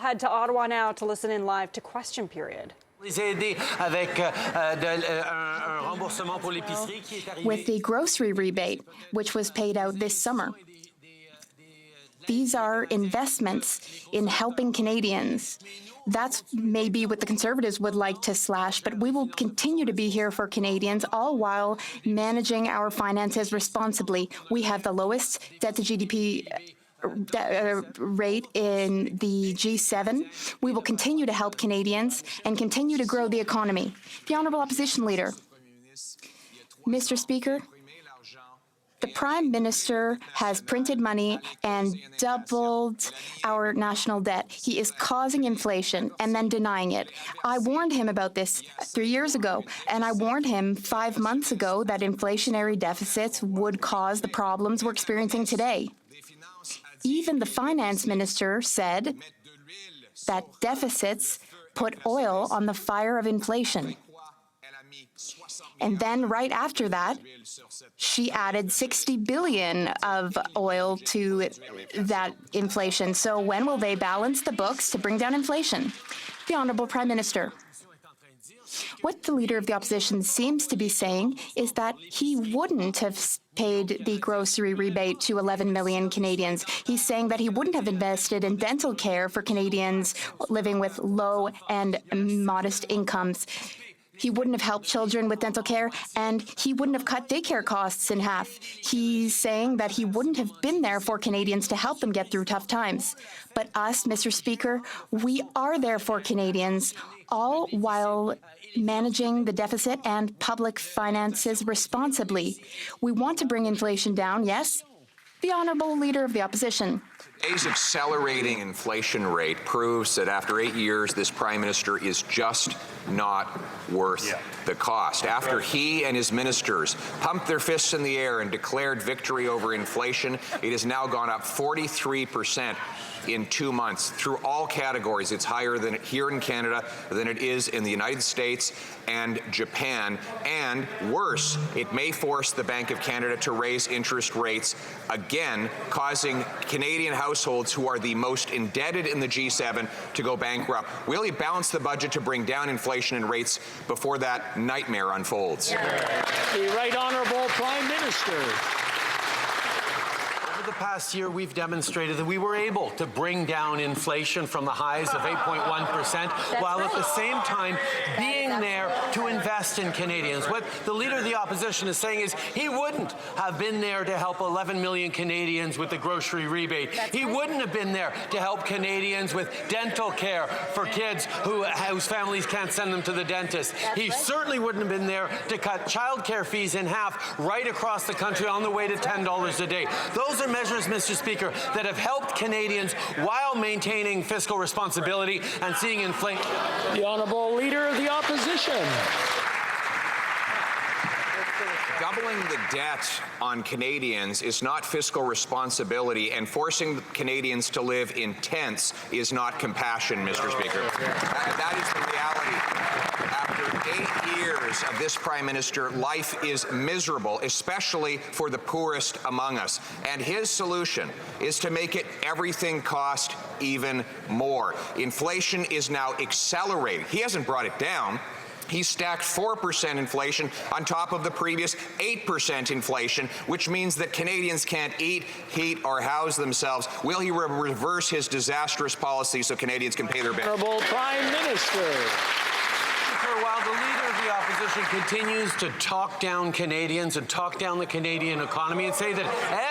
Head to Ottawa now to listen in live to Question Period. With the grocery rebate, which was paid out this summer. These are investments in helping Canadians. That's maybe what the Conservatives would like to slash, but we will continue to be here for Canadians, all while managing our finances responsibly. We have the lowest debt-to-GDP rate in the G7. We will continue to help Canadians and continue to grow the economy. The Honourable Opposition Leader. Mr. Speaker, the Prime Minister has printed money and doubled our national debt. He is causing inflation and then denying it. I warned him about this 3 years ago, and I warned him 5 months ago that inflationary deficits would cause the problems we're experiencing today. Even the Finance Minister said that deficits put oil on the fire of inflation. And then right after that, she added 60 billion of oil to that inflation. So when will they balance the books to bring down inflation? The Honourable Prime Minister. What the Leader of the Opposition seems to be saying is that he wouldn't have paid the grocery rebate to 11 million Canadians. He's saying that he wouldn't have invested in dental care for Canadians living with low and modest incomes. He wouldn't have helped children with dental care, and he wouldn't have cut daycare costs in half. He's saying that he wouldn't have been there for Canadians to help them get through tough times. But us, Mr. Speaker, we are there for Canadians, all while managing the deficit and public finances responsibly. We want to bring inflation down, yes? The Honourable Leader of the Opposition. Today's accelerating inflation rate proves that after 8 years, this Prime Minister is just not worth the cost. After he and his ministers pumped their fists in the air and declared victory over inflation, it has now gone up 43% in 2 months. Through all categories, it's higher than here in Canada than it is in the United States and Japan. And worse, it may force the Bank of Canada to raise interest rates again, causing Canadian households who are the most indebted in the G7 to go bankrupt. Will he balance the budget to bring down inflation and rates before that nightmare unfolds? The Right Honourable Prime Minister. Over the past year, we've demonstrated that we were able to bring down inflation from the highs of 8.1%, while at the same time being there to invest in Canadians. What the Leader of the Opposition is saying is he wouldn't have been there to help 11 million Canadians with the grocery rebate. He wouldn't have been there to help Canadians with dental care for kids whose families can't send them to the dentist. He certainly wouldn't have been there to cut childcare fees in half right across the country on the way to $10 a day. Those are measures, Mr. Speaker, that have helped Canadians while maintaining fiscal responsibility and seeing inflation. The Honourable Leader of the Opposition. Doubling the debt on Canadians is not fiscal responsibility, and forcing Canadians to live in tents is not compassion, Mr. Speaker. That is the reality. After 8 years of this Prime Minister, life is miserable, especially for the poorest among us. And his solution is to make everything cost even more. Inflation is now accelerating. He hasn't brought it down. He stacked 4% inflation on top of the previous 8% inflation, which means that Canadians can't eat, heat, or house themselves. Will he reverse his disastrous policy so Canadians can pay their bills? Honourable Prime Minister. While the Leader of the Opposition continues to talk down Canadians and talk down the Canadian economy and say that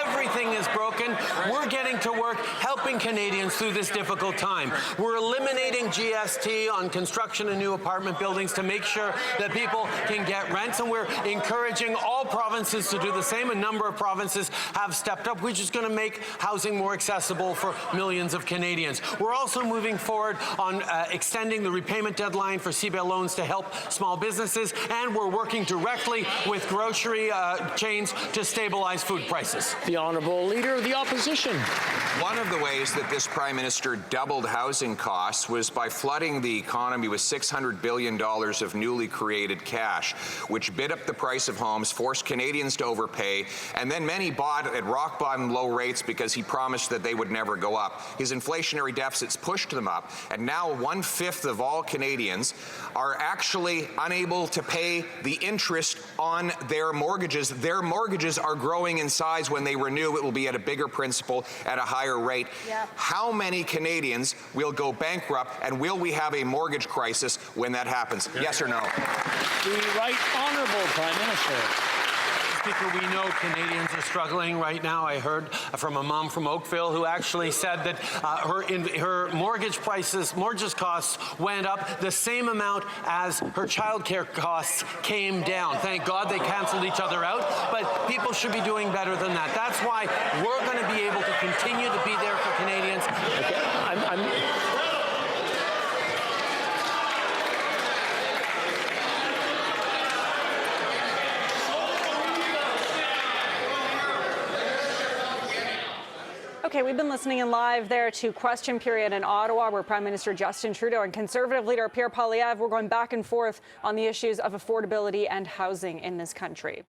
everything is broken, we're getting to work helping Canadians through this difficult time. We're eliminating GST on construction of new apartment buildings to make sure that people can get rents, and we're encouraging all provinces to do the same. A number of provinces have stepped up, which is going to make housing more accessible for millions of Canadians. We're also moving forward on extending the repayment deadline for CBA loans to help small businesses, and we're working directly with grocery chains to stabilize food prices. The Honourable Leader of the Opposition. One of the ways that this Prime Minister doubled housing costs was by flooding the economy with $600 billion of newly created cash, which bid up the price of homes, forced Canadians to overpay, and then many bought at rock-bottom low rates because he promised that they would never go up. His inflationary deficits pushed them up, and now 1/5 of all Canadians are actually unable to pay the interest on their mortgages. Their mortgages are growing in size. When they renew, it will be at a bigger principal at a higher rate. Yeah. How many Canadians will go bankrupt, and will we have a mortgage crisis when that happens? Yes or no? The Right Honourable Prime Minister. Speaker, we know Canadians are struggling right now. I heard from a mom from Oakville who actually said that her mortgage costs went up the same amount as her childcare costs came down. Thank God they canceled each other out, but people should be doing better than that. That's why we're going to be able to continue to be there for Canadians. Okay, we've been listening in live there to Question Period in Ottawa, where Prime Minister Justin Trudeau and Conservative leader Pierre Poilievre were going back and forth on the issues of affordability and housing in this country.